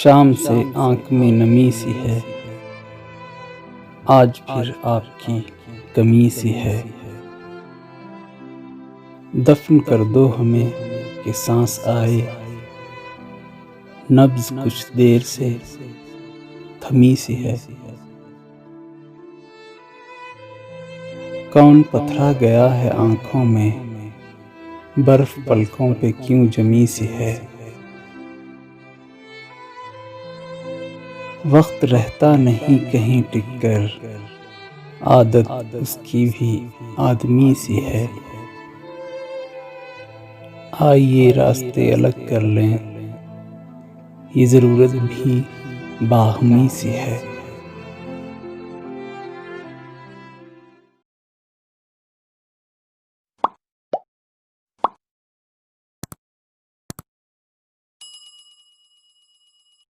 शाम से आंख में नमी सी है, आज फिर आपकी कमी सी है। दफन कर दो हमें कि सांस आए, नब्ज कुछ देर से थमी सी है। कौन पथरा गया है आंखों में, बर्फ पलकों पे क्यों जमी सी है। वक्त रहता नहीं कहीं टिककर, आदत उसकी भी आदमी सी है। आइए रास्ते अलग कर लें, ये ज़रूरत भी बाहमी सी है।